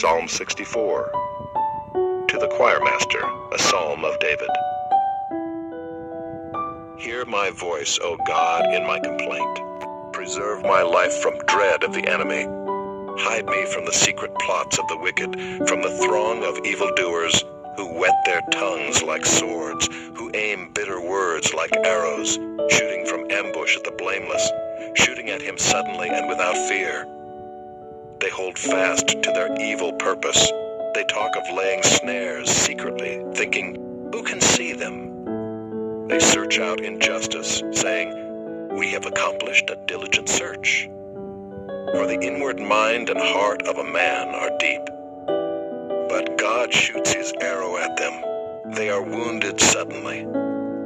Psalm 64. To the choir master, a psalm of David. Hear my voice, O God, in my complaint. Preserve my life from dread of the enemy. Hide me from the secret plots of the wicked, from the throng of evildoers, who whet their tongues like swords, who aim bitter words like arrows, shooting from ambush at the blameless, shooting at him suddenly and without fear. They hold fast to their evil purpose. They talk of laying snares secretly, thinking, who can see them? They search out injustice, saying, we have accomplished a diligent search. For the inward mind and heart of a man are deep. But God shoots his arrow at them. They are wounded suddenly.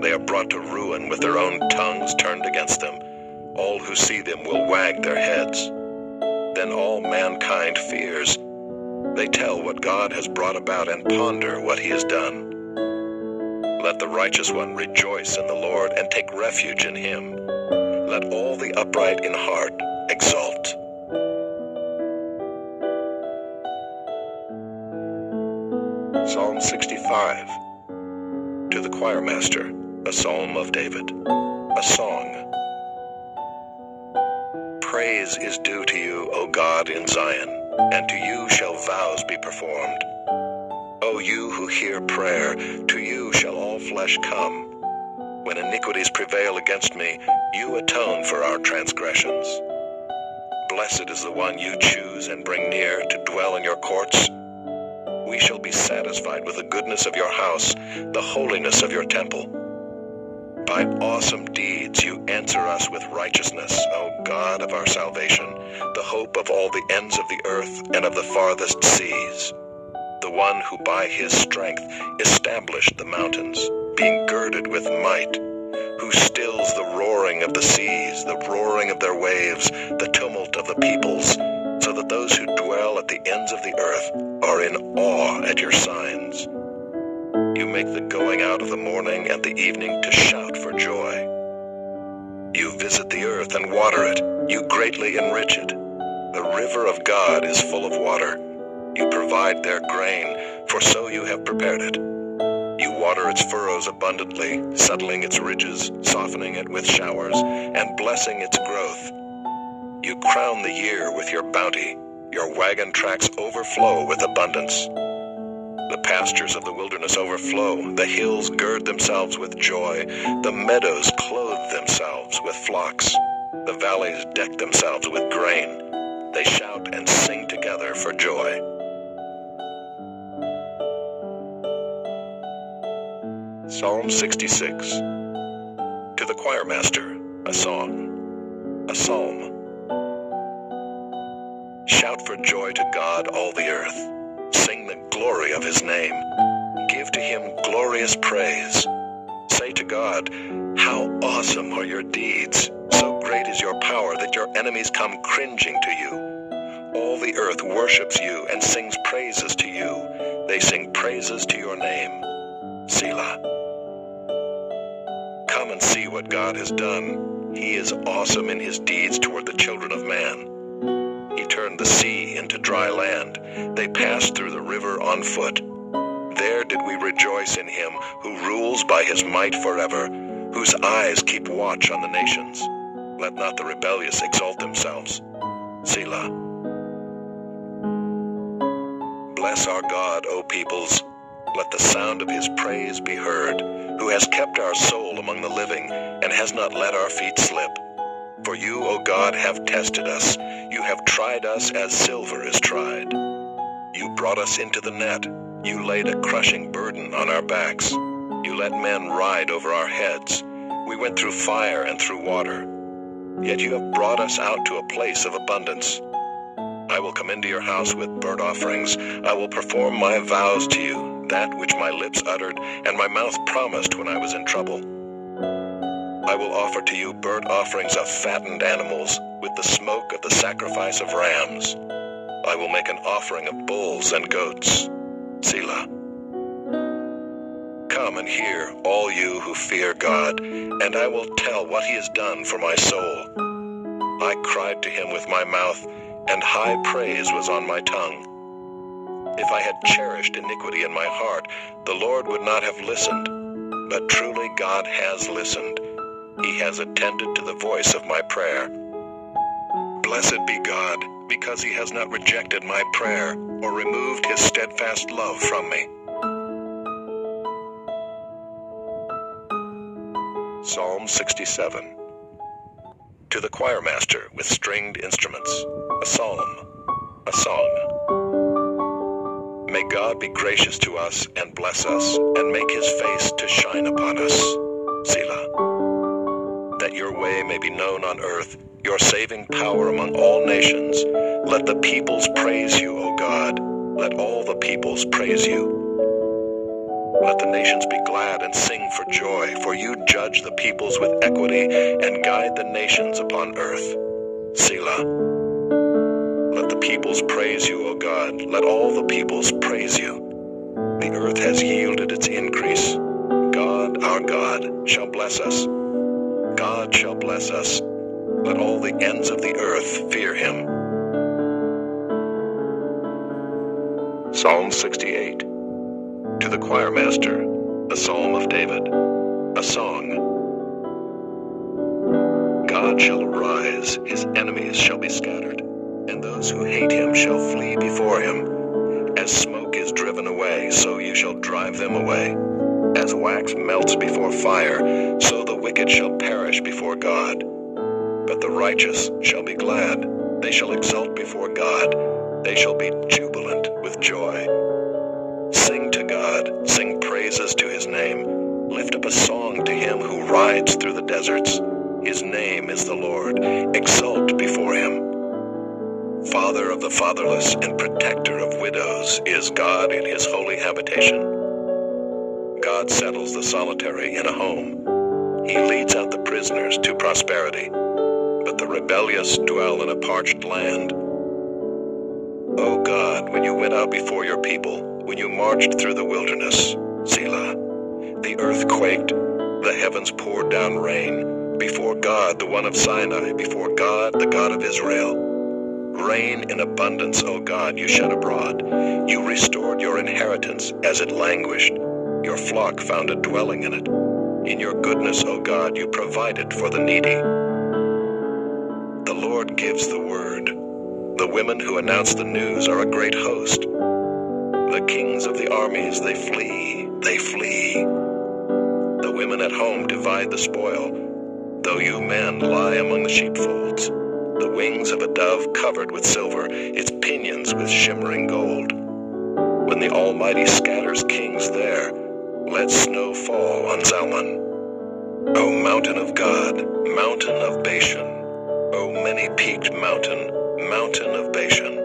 They are brought to ruin with their own tongues turned against them. All who see them will wag their heads. Then all mankind fears. They tell what God has brought about and ponder what he has done. Let the righteous one rejoice in the Lord and take refuge in him. Let all the upright in heart exult. Psalm 65. To the choir master, a psalm of David, a song. Praise is due to you, O God, in Zion, and to you shall vows be performed. O you who hear prayer, to you shall all flesh come. When iniquities prevail against me, you atone for our transgressions. Blessed is the one you choose and bring near to dwell in your courts. We shall be satisfied with the goodness of your house, the holiness of your temple. By awesome deeds you answer us with righteousness, O God of our salvation, the hope of all the ends of the earth and of the farthest seas. The one who by his strength established the mountains, being girded with might, who stills the roaring of the seas, the roaring of their waves, the tumult of the peoples, so that those who dwell at the ends of the earth are in awe at your signs. You make the going out of the morning and the evening to shout for joy. You visit the earth and water it. You greatly enrich it. The river of God is full of water. You provide their grain, for so you have prepared it. You water its furrows abundantly, settling its ridges, softening it with showers, and blessing its growth. You crown the year with your bounty. Your wagon tracks overflow with abundance. The pastures of the wilderness overflow. The hills gird themselves with joy. The meadows clothe themselves with flocks. The valleys deck themselves with grain. They shout and sing together for joy. Psalm 66. To the choir master, a song, a psalm. Shout for joy to God, all the earth. Sing the glory of his name. Give to him glorious praise. Say to God, how awesome are your deeds. So great is your power that your enemies come cringing to you. All the earth worships you and sings praises to you. They sing praises to your name. Selah. Come and see what God has done. He is awesome in his deeds toward the children of man. He turned the sea into dry land. They passed through the river on foot. There did we rejoice in him who rules by his might forever, whose eyes keep watch on the nations. Let not the rebellious exalt themselves. Selah. Bless our God, O peoples. Let the sound of his praise be heard, who has kept our soul among the living and has not let our feet slip. For you, O God, have tested us. You have tried us as silver is tried. You brought us into the net. You laid a crushing burden on our backs. You let men ride over our heads. We went through fire and through water. Yet you have brought us out to a place of abundance. I will come into your house with burnt offerings. I will perform my vows to you, that which my lips uttered and my mouth promised when I was in trouble. I will offer to you burnt offerings of fattened animals, with the smoke of the sacrifice of rams. I will make an offering of bulls and goats. Selah. Come and hear, all you who fear God, and I will tell what he has done for my soul. I cried to him with my mouth, and high praise was on my tongue. If I had cherished iniquity in my heart, the Lord would not have listened. But truly God has listened. He has attended to the voice of my prayer. Blessed be God, because he has not rejected my prayer or removed his steadfast love from me. Psalm 67. To the choir master with stringed instruments, a psalm, a song. May God be gracious to us and bless us, and make his face to shine upon us. Selah. That your way may be known on earth, your saving power among all nations. Let the peoples praise you, O God. Let all the peoples praise you. Let the nations be glad and sing for joy, for you judge the peoples with equity and guide the nations upon earth. Selah. Let the peoples praise you, O God. Let all the peoples praise you. The earth has yielded its increase. God, our God, shall bless us. God shall bless us. Let all the ends of the earth fear him. Psalm 68. To the choir master, a psalm of David, a song. God shall arise, his enemies shall be scattered, and those who hate him shall flee before him. As smoke is driven away, so you shall drive them away. As wax melts before fire, so the wicked shall perish before God. But the righteous shall be glad, they shall exult before God, they shall be jubilant with joy. Sing to God, sing praises to his name. Lift up a song to him who rides through the deserts. His name is the Lord. Exult before him. Father of the fatherless and protector of widows is God in his holy habitation. God settles the solitary in a home. He leads out the prisoners to prosperity, but the rebellious dwell in a parched land. O God, when you went out before your people, when you marched through the wilderness, Selah, the earth quaked, the heavens poured down rain, before God, the one of Sinai, before God, the God of Israel. Rain in abundance, O God, you shed abroad. You restored your inheritance as it languished. Your flock found a dwelling in it. In your goodness, O God, you provided for the needy. The Lord gives the word. The women who announce the news are a great host. The kings of the armies, they flee, they flee. The women at home divide the spoil, though you men lie among the sheepfolds. The wings of a dove covered with silver, its pinions with shimmering gold. When the Almighty scatters kings there, let snow fall on Zalman. O mountain of God, mountain of Bashan, O many-peaked mountain, mountain of Bashan.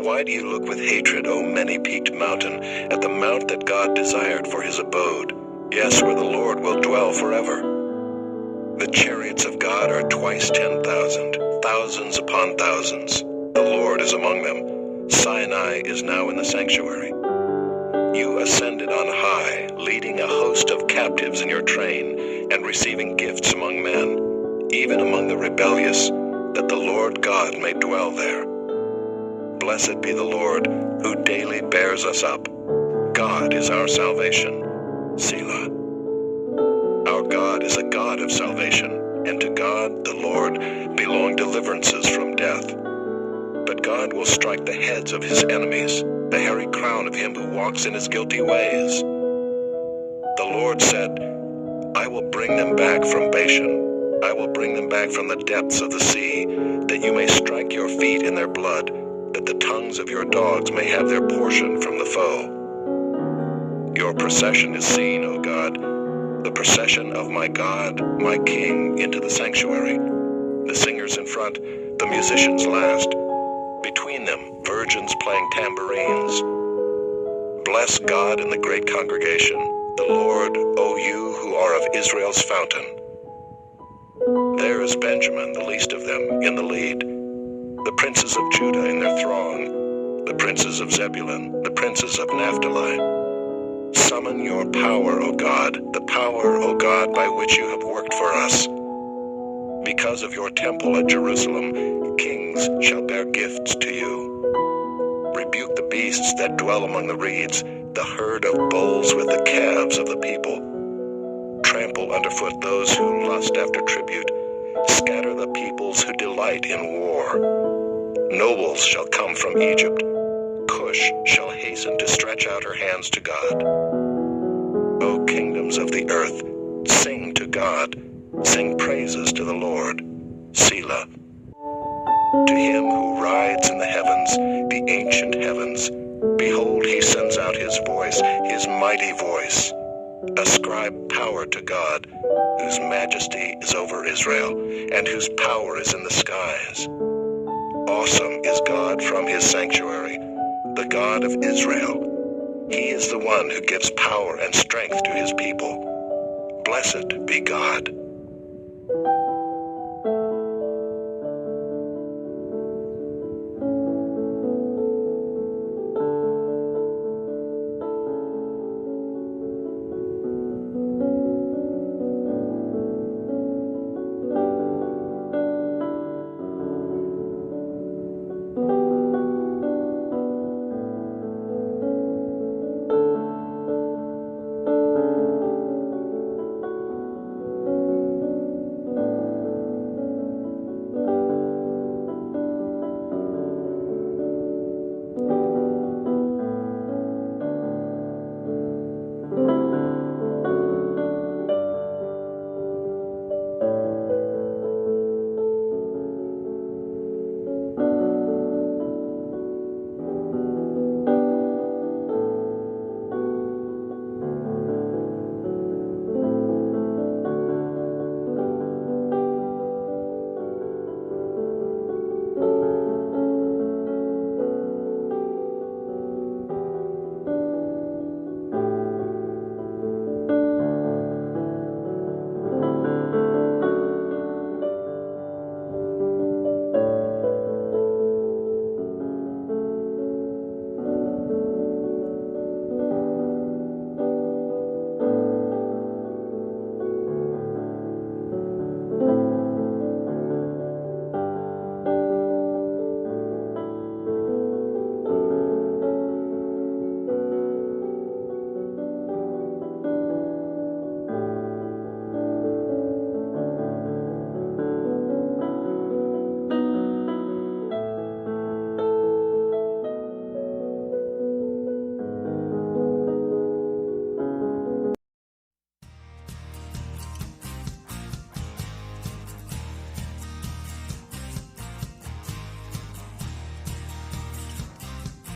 Why do you look with hatred, O many-peaked mountain, at the mount that God desired for his abode? Yes, where the Lord will dwell forever. The chariots of God are twice 10,000, thousands upon thousands. The Lord is among them. Sinai is now in the sanctuary. You ascended on high, leading a host of captives in your train, and receiving gifts among men, even among the rebellious, that the Lord God may dwell there. Blessed be the Lord, who daily bears us up. God is our salvation. Selah. Our God is a God of salvation, and to God, the Lord, belong deliverances from death. But God will strike the heads of his enemies, the hairy crown of him who walks in his guilty ways. The Lord said, I will bring them back from Bashan. I will bring them back from the depths of the sea, that you may strike your feet in their blood, that the tongues of your dogs may have their portion from the foe. Your procession is seen, O God, the procession of my God, my King, into the sanctuary. The singers in front, the musicians last. Between them, virgins playing tambourines. Bless God in the great congregation, the Lord, O you who are of Israel's fountain. There is Benjamin, the least of them, in the lead. The princes of Judah in their throng, the princes of Zebulun, the princes of Naphtali. Summon your power, O God, the power, O God, by which you have worked for us. Because of your temple at Jerusalem, kings shall bear gifts to you. Rebuke the beasts that dwell among the reeds, the herd of bulls with the calves of the people. Trample underfoot those who lust after tribute. Scatter the peoples who delight in war. Nobles shall come from Egypt. Cush shall hasten to stretch out her hands to God. O kingdoms of the earth, sing to God. Sing praises to the Lord. Selah. To him who rides in the heavens, the ancient heavens, behold, he sends out his voice, his mighty voice. Ascribe power to God, whose majesty is over Israel, and whose power is in the skies. Awesome is God from his sanctuary, the God of Israel. He is the one who gives power and strength to his people. Blessed be God.